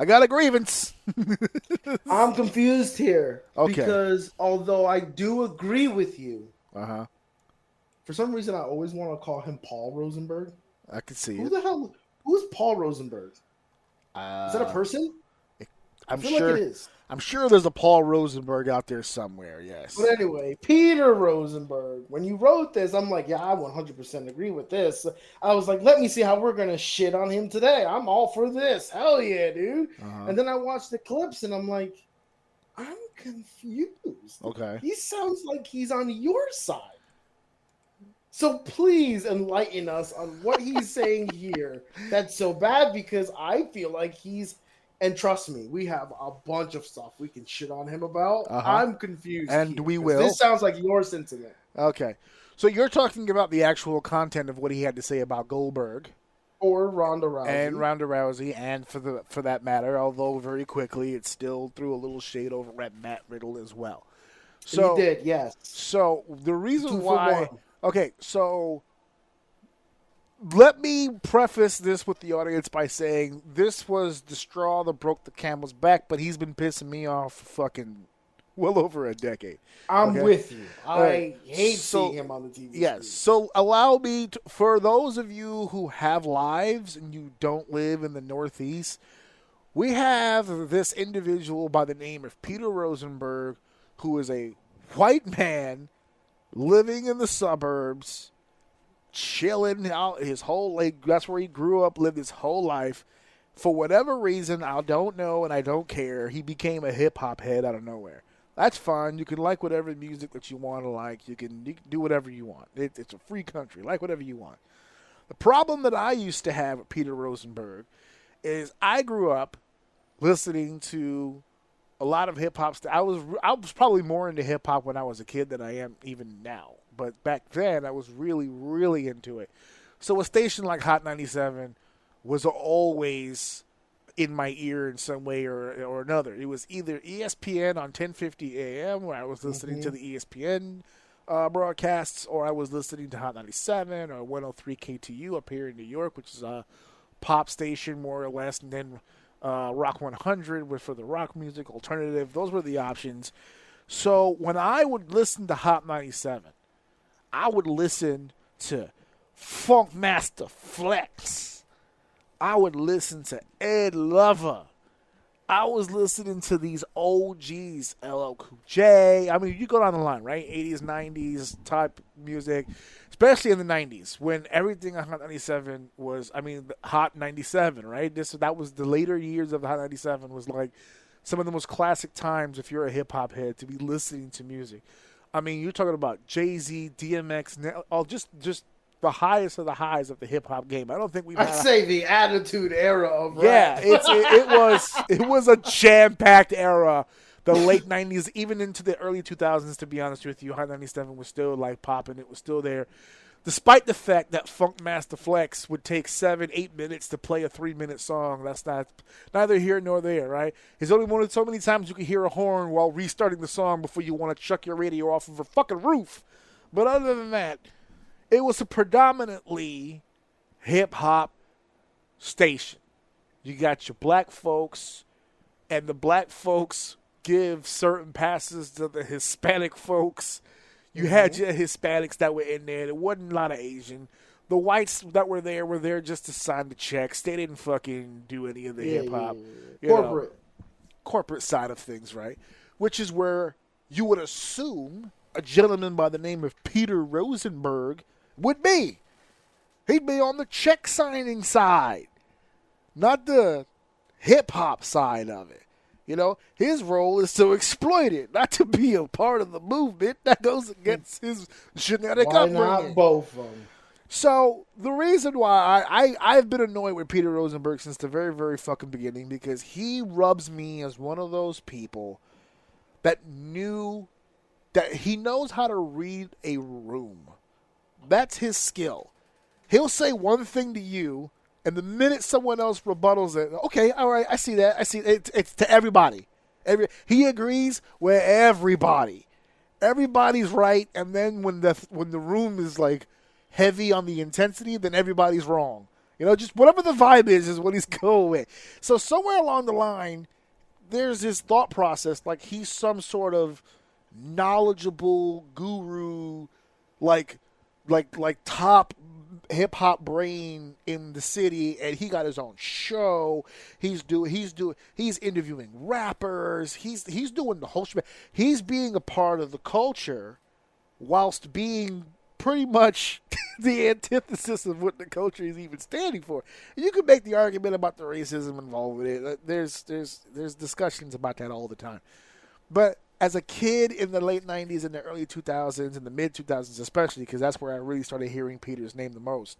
got a grievance. I'm confused here. Okay. Because although I do agree with you, Uh-huh. for some reason I always want to call him Paul Rosenberg. I can see Who it. the hell? Who's Paul Rosenberg? Is that a person? I'm I feel sure like it is. I'm sure there's a Paul Rosenberg out there somewhere, yes. But anyway, Peter Rosenberg. When you wrote this, I'm like, yeah, I 100% agree with this. I was like, let me see how we're gonna shit on him today. I'm all for this. Hell yeah, dude. Uh-huh. And then I watched the clips, and I'm like, I'm confused. Okay. He sounds like he's on your side. So please enlighten us on what he's saying here. That's so bad, because I feel like he's. And trust me, we have a bunch of stuff we can shit on him about. Uh-huh. I'm confused. And here, we 'cause will. This sounds like your sentiment. Okay. So you're talking about the actual content of what he had to say about Goldberg. Or Ronda Rousey. And Ronda Rousey, and for that matter, although very quickly it still threw a little shade over at Matt Riddle as well. So he did, yes. So the reason 2 for why 1. Okay, so let me preface this with the audience by saying this was the straw that broke the camel's back, but he's been pissing me off for fucking well over a decade. I'm Okay? with you. I Right. hate So- seeing him on the TV Yes. screen. So allow me to, for those of you who have lives and you don't live in the Northeast, we have this individual by the name of Peter Rosenberg, who is a white man living in the suburbs, chilling out his whole, like, that's where he grew up, lived his whole life. For whatever reason, I don't know and I don't care, he became a hip-hop head out of nowhere. That's fine. You can like whatever music that you want to like. You can do whatever you want. It's a free country. Like whatever you want. The problem that I used to have with Peter Rosenberg is I grew up listening to a lot of hip-hop. I was probably more into hip-hop when I was a kid than I am even now. But back then, I was really, really into it. So a station like Hot 97 was always in my ear in some way or another. It was either ESPN on 1050 AM, where I was listening to the ESPN broadcasts, or I was listening to Hot 97 or 103 KTU up here in New York, which is a pop station more or less, and then Rock 100 for the rock music, alternative. Those were the options. So when I would listen to Hot 97, I would listen to Funkmaster Flex. I would listen to Ed Lover. I was listening to these OGs, LL Cool J. I mean, you go down the line, right? 80s, 90s type music, especially in the 90s when everything on Hot 97 was, Hot 97, right? That was the later years of the Hot 97 was like some of the most classic times if you're a hip-hop head to be listening to music. I mean, you're talking about Jay-Z, DMX, just the highest of the highs of the hip hop game. I don't think we've. I'd say the attitude era of rap. It was a jam packed era. The late '90s, even into the early 2000s. To be honest with you, Hot 97 was still like popping. It was still there, despite the fact that Funkmaster Flex would take 7-8 minutes to play a 3-minute song. That's neither here nor there, right? He's only one of so many times you can hear a horn while restarting the song before you want to chuck your radio off of a fucking roof. But other than that, it was a predominantly hip-hop station. You got your black folks, and the black folks give certain passes to the Hispanic folks. You had your Hispanics that were in there. There wasn't a lot of Asian. The whites that were there just to sign the checks. They didn't fucking do any of the hip-hop. Corporate side of things, right? Which is where you would assume a gentleman by the name of Peter Rosenberg would be. He'd be on the check signing side, not the hip-hop side of it. You know, his role is to exploit it, not to be a part of the movement that goes against his genetic upbringing. Why not both of them? So the reason why I've been annoyed with Peter Rosenberg since the very, very fucking beginning, because he rubs me as one of those people that he knows how to read a room. That's his skill. He'll say one thing to you, and the minute someone else rebuttals it, okay, all right, I see that. I see it. It's to everybody. He agrees with everybody. Everybody's right, and then when the room is like heavy on the intensity, then everybody's wrong. Just whatever the vibe is what he's going with. So somewhere along the line, there's this thought process like he's some sort of knowledgeable guru, like top hip hop brain in the city, and he got his own show. He's interviewing rappers. He's doing the whole shit. He's being a part of the culture, whilst being pretty much the antithesis of what the culture is even standing for. You can make the argument about the racism involved with it. There's discussions about that all the time. But as a kid in the late 90s and the early 2000s and the mid 2000s especially, because that's where I really started hearing Peter's name the most,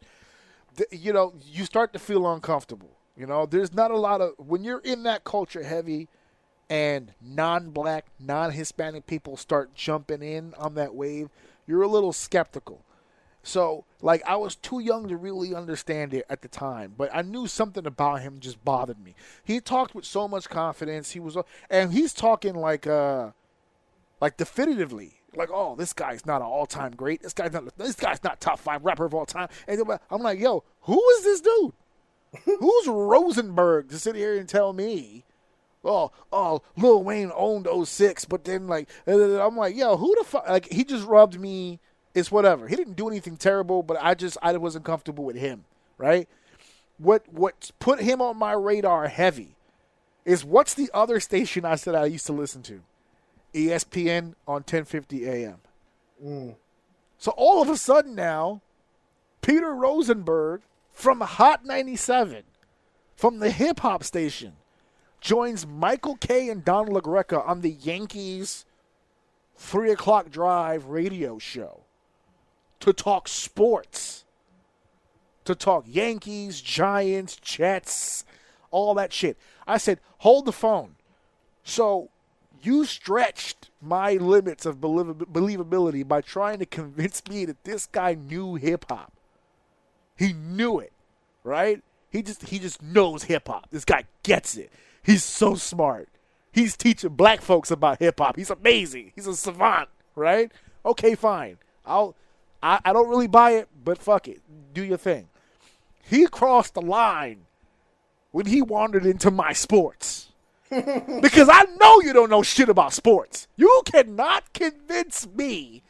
you start to feel uncomfortable. There's not a lot of, when you're in that culture heavy and non-black, non-Hispanic people start jumping in on that wave, you're a little skeptical. So, I was too young to really understand it at the time, but I knew something about him just bothered me. He talked with so much confidence. And he's talking like definitively, oh, this guy's not an all-time great. This guy's not top 5 rapper of all time. And I'm like, yo, who is this dude? Who's Rosenberg to sit here and tell me? Oh, Lil Wayne owned 06, but then I'm like, yo, who the fuck? He just rubbed me. It's whatever. He didn't do anything terrible, but I wasn't comfortable with him, right? What put him on my radar heavy is what's the other station I said I used to listen to? ESPN on 1050 AM. So all of a sudden now, Peter Rosenberg from Hot 97, from the hip-hop station, joins Michael Kay and Don LaGreca on the Yankees 3 o'clock drive radio show to talk sports, to talk Yankees, Giants, Jets, all that shit. I said, hold the phone. So you stretched my limits of believability by trying to convince me that this guy knew hip-hop. He knew it, right? He just knows hip-hop. This guy gets it. He's so smart. He's teaching black folks about hip-hop. He's amazing. He's a savant, right? Okay, fine. I don't really buy it, but fuck it. Do your thing. He crossed the line when he wandered into my sports. Because I know you don't know shit about sports. You cannot convince me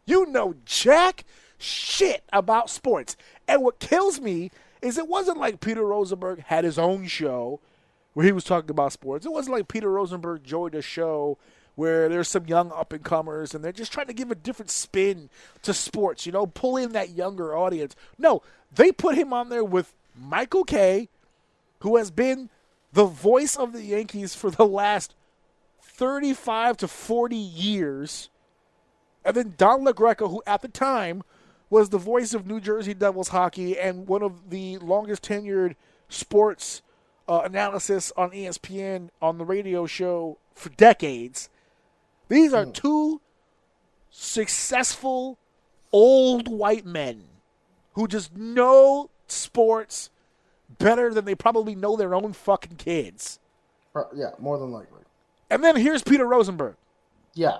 you know jack shit about sports. And what kills me is it wasn't like Peter Rosenberg had his own show where he was talking about sports. It wasn't like Peter Rosenberg joined a show where there's some young up-and-comers and they're just trying to give a different spin to sports, pull in that younger audience. No, they put him on there with Michael Kay, who has been the voice of the Yankees for the last 35 to 40 years, and then Don LaGreca, who at the time was the voice of New Jersey Devils hockey and one of the longest tenured sports analysis on ESPN on the radio show for decades. These are two successful old white men who just know sports better than they probably know their own fucking kids. Yeah, more than likely. And then here's Peter Rosenberg. Yeah.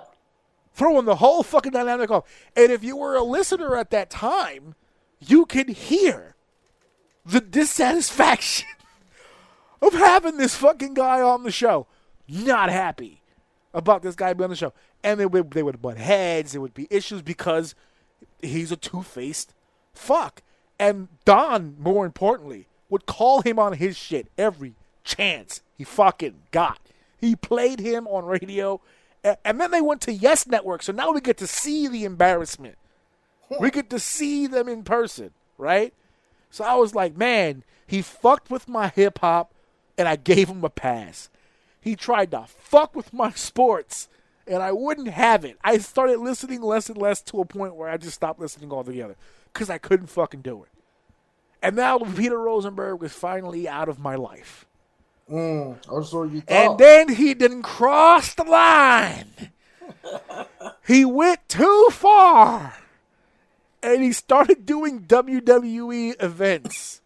Throwing the whole fucking dynamic off. And if you were a listener at that time, you could hear the dissatisfaction of having this fucking guy on the show. Not happy about this guy being on the show. And they would butt heads. There would be issues because he's a two-faced fuck. And Don, more importantly, would call him on his shit every chance he fucking got. He played him on radio. And then they went to Yes Network. So now we get to see the embarrassment. We get to see them in person, right? So I was like, man, he fucked with my hip-hop, and I gave him a pass. He tried to fuck with my sports, and I wouldn't have it. I started listening less and less to a point where I just stopped listening altogether because I couldn't fucking do it. And now Peter Rosenberg was finally out of my life. Also, you thought. And then he didn't cross the line. He went too far. And he started doing WWE events.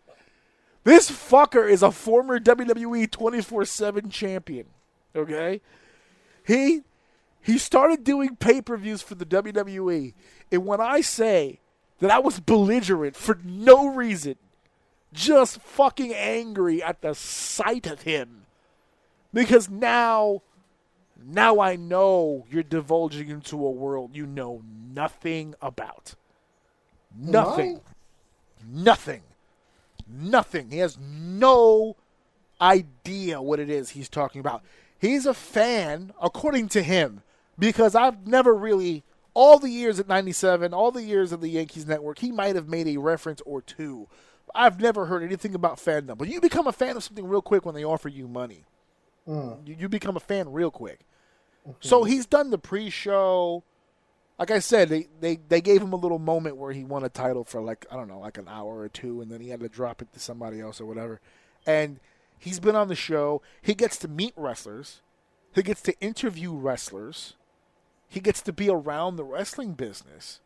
This fucker is a former WWE 24/7 champion. Okay? He started doing pay-per-views for the WWE. And when I say that I was belligerent for no reason, Just fucking angry at the sight of him. Because now I know you're divulging into a world you know nothing about. Nothing. Nothing. Nothing. He has no idea what it is he's talking about. He's a fan, according to him, because I've never really, all the years at 97, all the years of the Yankees Network, he might have made a reference or two. I've never heard anything about fandom. But you become a fan of something real quick when they offer you money. You become a fan real quick. So he's done the pre-show. Like I said, they gave him a little moment where he won a title for like an hour or two, and then he had to drop it to somebody else or whatever. And he's been on the show. He gets to meet wrestlers. He gets to interview wrestlers. He gets to be around the wrestling business.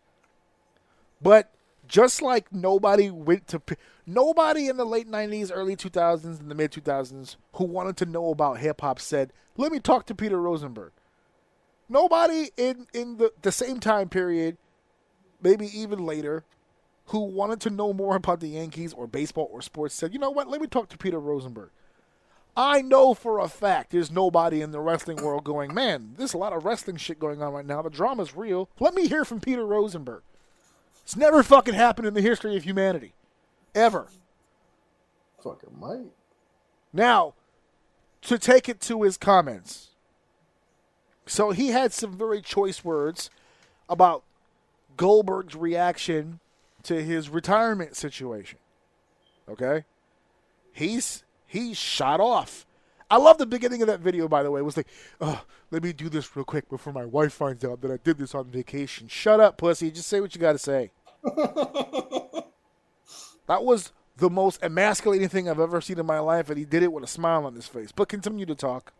But just like nobody in the late 90s, early 2000s, and the mid 2000s who wanted to know about hip-hop said, let me talk to Peter Rosenberg. Nobody in the same time period, maybe even later, who wanted to know more about the Yankees or baseball or sports said, you know what, let me talk to Peter Rosenberg. I know for a fact there's nobody in the wrestling world going, man, there's a lot of wrestling shit going on right now. The drama's real. Let me hear from Peter Rosenberg. It's never fucking happened in the history of humanity. Ever. Fucking might. Now, to take it to his comments. So he had some very choice words about Goldberg's reaction to his retirement situation. Okay? He's shot off. I love the beginning of that video, by the way. It was like, oh, let me do this real quick before my wife finds out that I did this on vacation. Shut up, pussy. Just say what you got to say. That was the most emasculating thing I've ever seen in my life, and he did it with a smile on his face. But continue to talk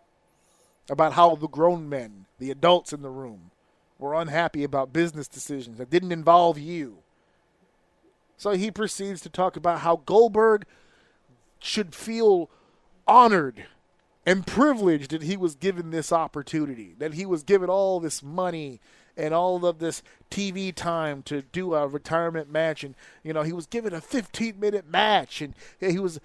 about how the grown men, the adults in the room, were unhappy about business decisions that didn't involve you. So he proceeds to talk about how Goldberg should feel honored and privileged that he was given this opportunity, that he was given all this money and all of this TV time to do a retirement match. And, you know, he was given a 15-minute match, and he was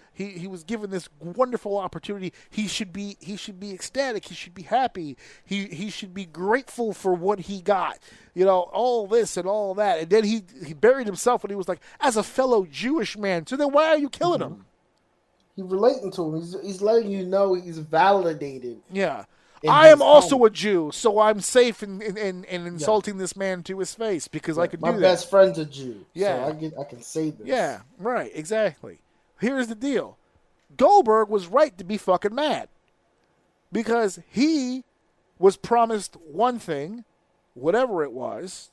given this wonderful opportunity. He should be ecstatic. He should be happy. He should be grateful for what he got. You know, all this and all that. And then he buried himself when he was like, as a fellow Jewish man. So then why are you killing him? He's relating to him. He's letting you know he's validated. Yeah. I am also a Jew, so I'm safe in insulting this man to his face because I could do that. My best friend's a Jew, yeah. So I can say this. Yeah, right, exactly. Here's the deal. Goldberg was right to be fucking mad because he was promised one thing, whatever it was,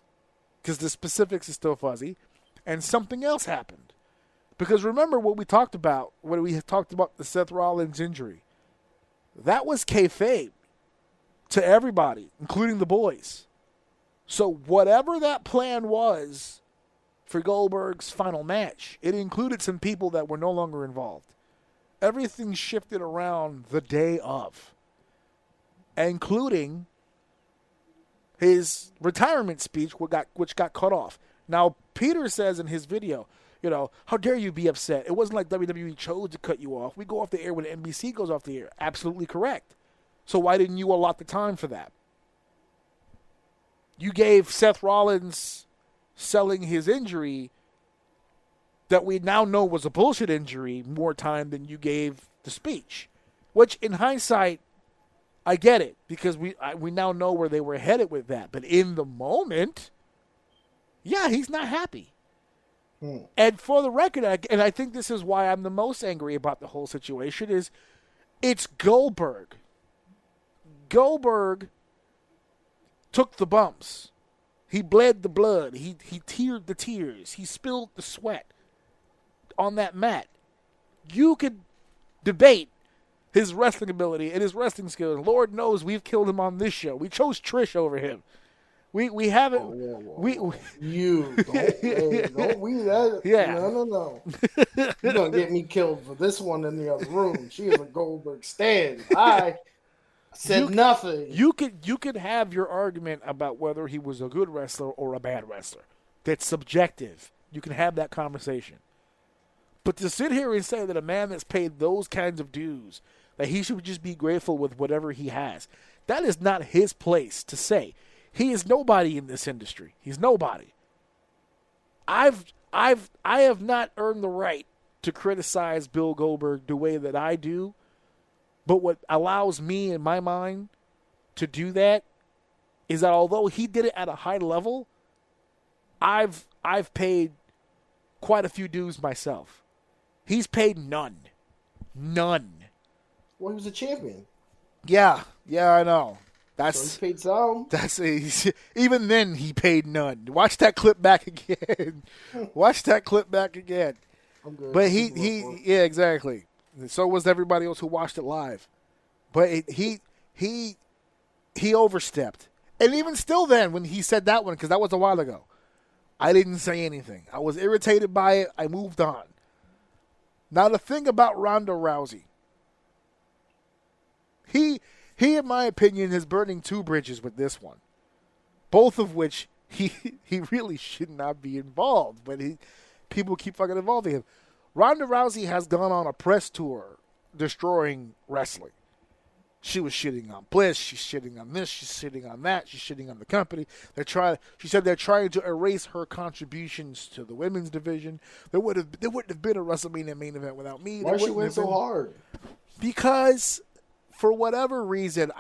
because the specifics is still fuzzy, and something else happened. Because remember what we talked about when we talked about the Seth Rollins injury. That was kayfabe to everybody, including the boys. So whatever that plan was for Goldberg's final match, it included some people that were no longer involved. Everything shifted around the day of, including his retirement speech, which got cut off. Now, Peter says in his video, you know, how dare you be upset? It wasn't like WWE chose to cut you off. We go off the air when NBC goes off the air. Absolutely correct. So why didn't you allot the time for that? You gave Seth Rollins selling his injury that we now know was a bullshit injury more time than you gave the speech. Which, in hindsight, I get it. Because we now know where they were headed with that. But in the moment, yeah, he's not happy. And for the record, and I think this is why I'm the most angry about the whole situation, is it's Goldberg. Goldberg took the bumps. He bled the blood. He teared the tears. He spilled the sweat on that mat. You could debate his wrestling ability and his wrestling skills. Lord knows we've killed him on this show. We chose Trish over him. We haven't. Don't yeah. No. You're gonna get me killed for this one in the other room. She is a Goldberg stand. I said nothing. You could have your argument about whether he was a good wrestler or a bad wrestler. That's subjective. You can have that conversation. But to sit here and say that a man that's paid those kinds of dues, that he should just be grateful with whatever he has, that is not his place to say. He is nobody in this industry. He's nobody. I have not earned the right to criticize Bill Goldberg the way that I do, but what allows me in my mind to do that is that although he did it at a high level, I've paid quite a few dues myself. He's paid none. None. Well, he was a champion. Yeah, I know. So he paid some. Even then he paid none. Watch that clip back again. Watch that clip back again. I'm good. But yeah, exactly. So was everybody else who watched it live. But he overstepped. And even still then, when he said that one, because that was a while ago, I didn't say anything. I was irritated by it. I moved on. Now, the thing about Ronda Rousey, he, in my opinion, is burning two bridges with this one, both of which he really should not be involved, but people keep fucking involving him. Ronda Rousey has gone on a press tour destroying wrestling. She was shitting on Bliss. She's shitting on this. She's shitting on that. She's shitting on the company. She said they're trying to erase her contributions to the women's division. There wouldn't have been a WrestleMania main event without me. Why she went so hard? Because for whatever reason,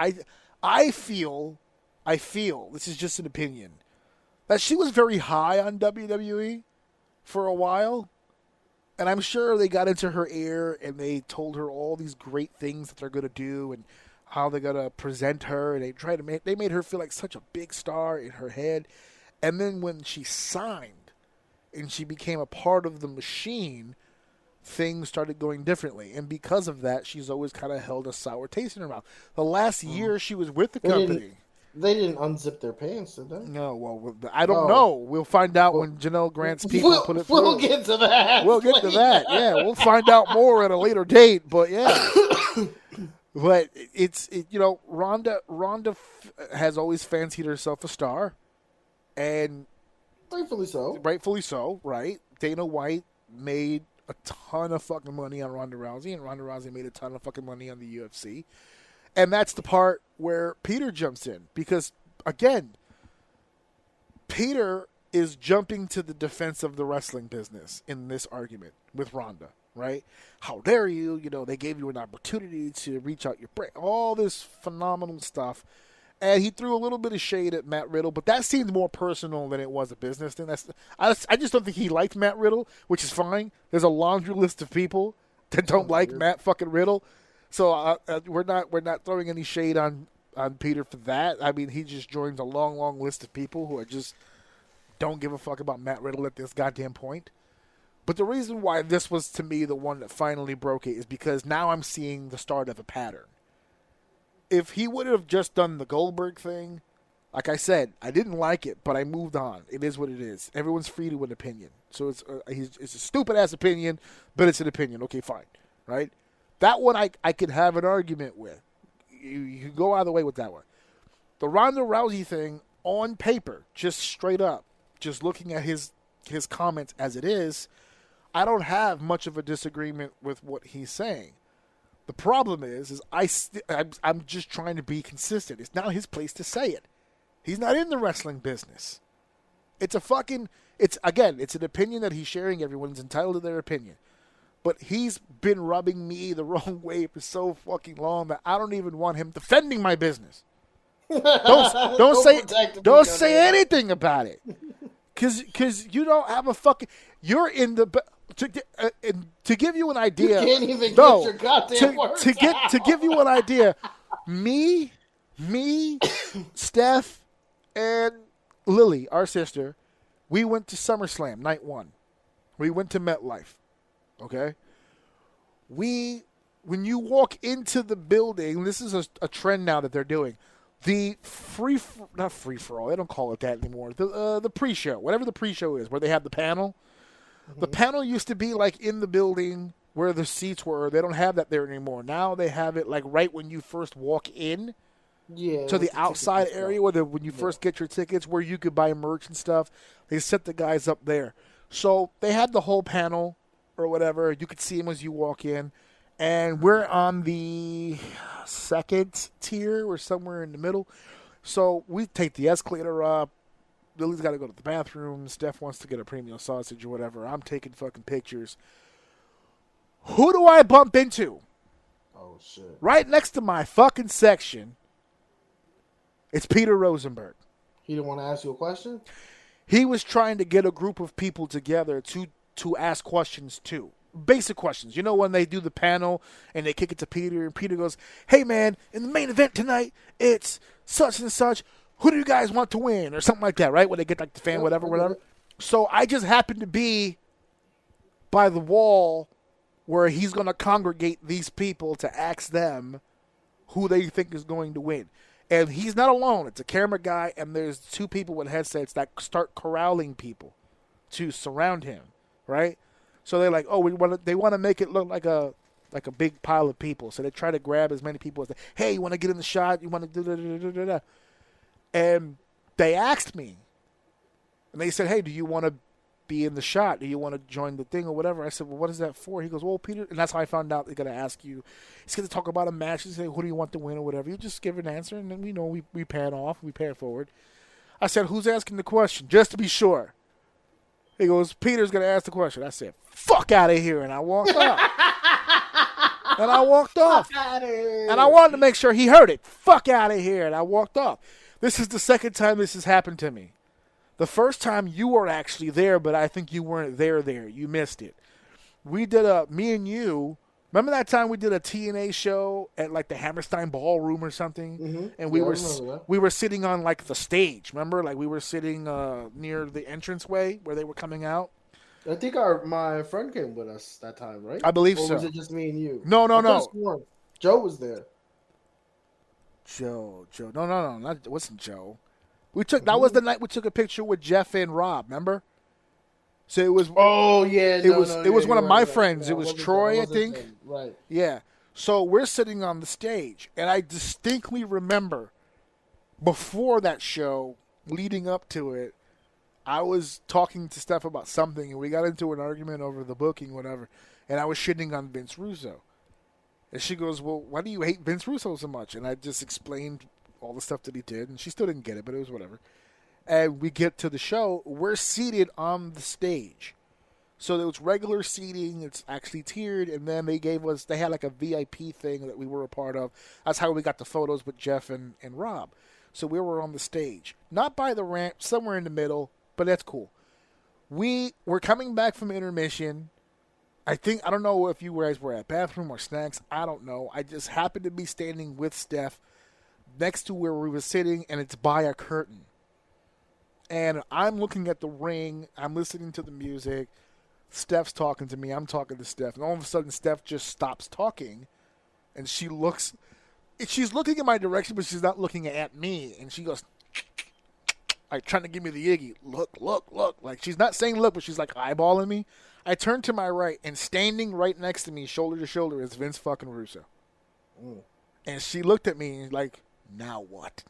I feel this is just an opinion that she was very high on WWE for a while. And I'm sure they got into her ear and they told her all these great things that they're going to do and how they're going to present her. And they made her feel like such a big star in her head. And then when she signed and she became a part of the machine, things started going differently. And because of that, she's always kind of held a sour taste in her mouth. The last year she was with the company. They didn't unzip their pants, did they? No, well, I don't know. We'll find out when Janelle Grant's people put it through. We'll get to that. We'll get to that, yeah. We'll find out more at a later date, but yeah. But Ronda has always fancied herself a star, and rightfully so, right? Dana White made a ton of fucking money on Ronda Rousey, and Ronda Rousey made a ton of fucking money on the UFC. And that's the part where Peter jumps in. Because, again, Peter is jumping to the defense of the wrestling business in this argument with Ronda, right? How dare you? They gave you an opportunity to reach out your brain. All this phenomenal stuff. And he threw a little bit of shade at Matt Riddle, but that seemed more personal than it was a business thing. I just don't think he liked Matt Riddle, which is fine. There's a laundry list of people that don't like Matt fucking Riddle. So we're not throwing any shade on Peter for that. I mean, he just joins a long, long list of people who are just don't give a fuck about Matt Riddle at this goddamn point. But the reason why this was, to me, the one that finally broke it is because now I'm seeing the start of a pattern. If he would have just done the Goldberg thing, like I said, I didn't like it, but I moved on. It is what it is. Everyone's free to an opinion. So it's a stupid-ass opinion, but it's an opinion. Okay, fine, right? That one I could have an argument with. You can go either way with that one. The Ronda Rousey thing, on paper, just straight up, just looking at his comments as it is, I don't have much of a disagreement with what he's saying. The problem is I'm just trying to be consistent. It's not his place to say it. He's not in the wrestling business. It's an opinion that he's sharing. Everyone's entitled to their opinion. But he's been rubbing me the wrong way for so fucking long that I don't even want him defending my business. Don't say anything about it, because you don't have a fucking. You're in the to give you an idea. You can't even get your goddamn words to give you an idea. Me, Steph, and Lily, our sister, we went to SummerSlam night one. We went to MetLife. Okay? When you walk into the building, this is a trend now that they're doing. The not free for all, they don't call it that anymore. The pre-show, whatever the pre-show is, where they have the panel. Mm-hmm. The panel used to be like in the building where the seats were. They don't have that there anymore. Now they have it like right when you first walk in. Yeah. To the outside area when you first get your tickets, where you could buy merch and stuff. They set the guys up there. So they had the whole panel or whatever. You could see him as you walk in. And we're on the second tier. We're somewhere in the middle. So we take the escalator up. Lily's got to go to the bathroom. Steph wants to get a premium sausage or whatever. I'm taking fucking pictures. Who do I bump into? Oh, shit. Right next to my fucking section, it's Peter Rosenberg. He didn't want to ask you a question? He was trying to get a group of people together to ask questions to. Basic questions. You know when they do the panel and they kick it to Peter and Peter goes, hey man, in the main event tonight, it's such and such. Who do you guys want to win? Or something like that, right? When they get like the fan, whatever. So I just happened to be by the wall where he's going to congregate these people to ask them who they think is going to win. And he's not alone. It's a camera guy, and there's two people with headsets that start corralling people to surround him, right? So they're like, oh, they want to make it look like a big pile of people. So they try to grab as many people as they, hey, you want to get in the shot? You want to do. And they asked me, and they said, hey, do you want to be in the shot? Do you want to join the thing or whatever? I said, well, what is that for? He goes, well, Peter, and that's how I found out they're going to ask you. He's going to talk about a match. He say, who do you want to win or whatever? You just give an answer, and then we pan off, we pan forward. I said, who's asking the question? Just to be sure. He goes, Peter's going to ask the question. I said, fuck out of here, and I walked off. And I walked off. And I wanted to make sure he heard it. Fuck out of here, and I walked off. This is the second time this has happened to me. The first time you were actually there, but I think you weren't there. You missed it. We did me and you, remember that time we did a TNA show at like the Hammerstein Ballroom or something? Mm-hmm. And we were sitting on like the stage, remember? Like we were sitting near the entranceway where they were coming out. I think my friend came with us that time, right? I believe or so. Was it just me and you? No. Joe was there. Joe. No. It wasn't Joe. That was the night we took a picture with Jeff and Rob, remember? So it was. Oh yeah, it was one of my friends. It was Troy, I think. Right. Yeah. So we're sitting on the stage, and I distinctly remember before that show, leading up to it, I was talking to Steph about something, and we got into an argument over the booking, whatever. And I was shitting on Vince Russo, and she goes, "Well, why do you hate Vince Russo so much?" And I just explained all the stuff that he did, and she still didn't get it, but it was whatever. And we get to the show, we're seated on the stage. So there was regular seating, it's actually tiered, and then they had like a VIP thing that we were a part of. That's how we got the photos with Jeff and Rob. So we were on the stage. Not by the ramp, somewhere in the middle, but that's cool. We were coming back from intermission. I don't know if you guys were at bathroom or snacks, I don't know. I just happened to be standing with Steph next to where we were sitting, and it's by a curtain. And I'm looking at the ring. I'm listening to the music. Steph's talking to me. I'm talking to Steph. And all of a sudden, Steph just stops talking. And she's looking in my direction, but she's not looking at me. And she goes, like, trying to give me the Iggy. Look. Like, she's not saying look, but she's, like, eyeballing me. I turn to my right, and standing right next to me, shoulder to shoulder, is Vince fucking Russo. Mm. And she looked at me, like, now what?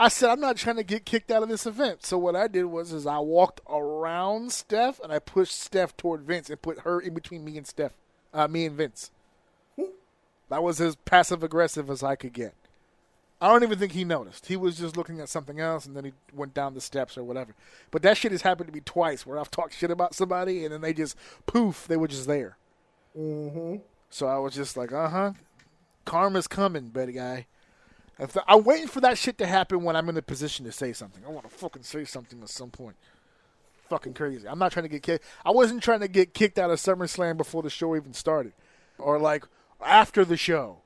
I said, I'm not trying to get kicked out of this event. So what I did was I walked around Steph, and I pushed Steph toward Vince and put her in between me and Vince. That was as passive-aggressive as I could get. I don't even think he noticed. He was just looking at something else, and then he went down the steps or whatever. But that shit has happened to me twice, where I've talked shit about somebody, and then they just, poof, they were just there. Mm-hmm. So I was just like, karma's coming, buddy guy. I'm waiting for that shit to happen when I'm in a position to say something. I want to fucking say something at some point. Fucking crazy. I'm not trying to get kicked. I wasn't trying to get kicked out of SummerSlam before the show even started. Or like after the show.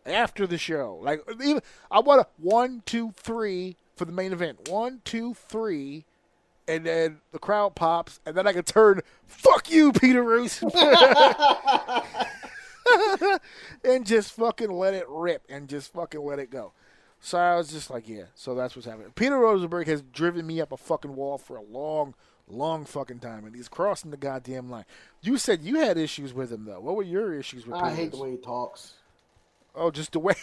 Like, even I want a 1, 2, 3 for the main event. 1, 2, 3. And then the crowd pops. And then I can turn, fuck you, Peter Rosenberg. And just fucking let it rip and just fucking let it go. So I was just like, yeah, so that's what's happening. Peter Rosenberg has driven me up a fucking wall for a long fucking time, and he's crossing the goddamn line. You said you had issues with him, though. What were your issues with Peter? I hate the way he talks. Oh, just the way,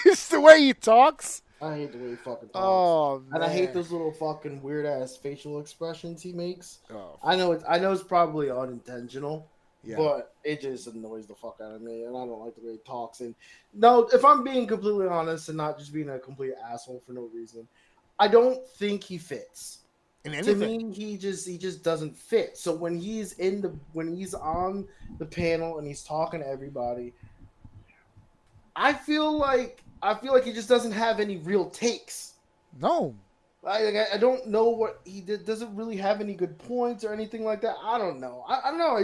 it's the way he talks? I hate the way he fucking talks. Oh And I hate man. those little fucking weird ass facial expressions he makes. Oh I know it's probably unintentional, yeah. but it just annoys the fuck out of me, and I don't like the way he talks. And no, if I'm being completely honest and not just being a complete asshole for no reason, I don't think he fits. In To anything. me, he just doesn't fit. So when he's on the panel and he's talking to everybody, I feel like he just doesn't have any real takes. No. I don't know what he did. Doesn't really have any good points or anything like that. I don't know. I don't know.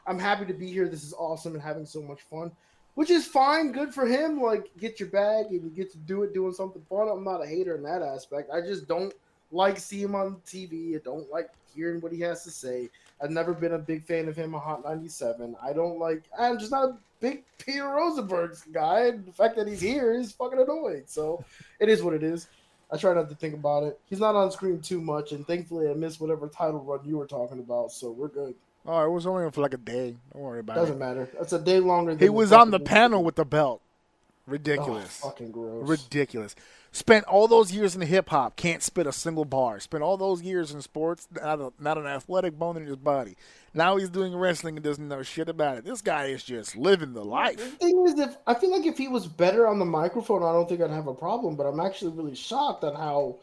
I'm happy to be here. This is awesome and having so much fun, which is fine. Good for him. Like, get your bag and you get to do it doing something fun. I'm not a hater in that aspect. I just don't like seeing him on TV. I don't like hearing what he has to say. I've never been a big fan of him on Hot 97. I'm just not a big Peter Rosenberg guy. And the fact that he's here is fucking annoying. So it is what it is. I try not to think about it. He's not on screen too much, and thankfully I missed whatever title run you were talking about, so we're good. Oh, it was only for like a day. Don't worry about Doesn't it. matter. That's a day longer than He the was on the fucking panel with the belt. Oh, Ridiculous. fucking gross. Ridiculous. Spent all those years in hip hop, can't spit a single bar. Spent all those years in sports, not an athletic bone in his body. Now he's doing wrestling and doesn't know shit about it. This guy is just living the The life. thing is, I feel like if he was better on the microphone, I don't think I'd have a problem. But I'm actually really shocked at how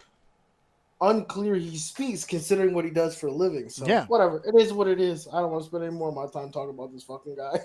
unclear he speaks, considering what he does for a living. So Yeah. whatever, it is what it is. I don't want to spend any more of my time talking about this fucking guy.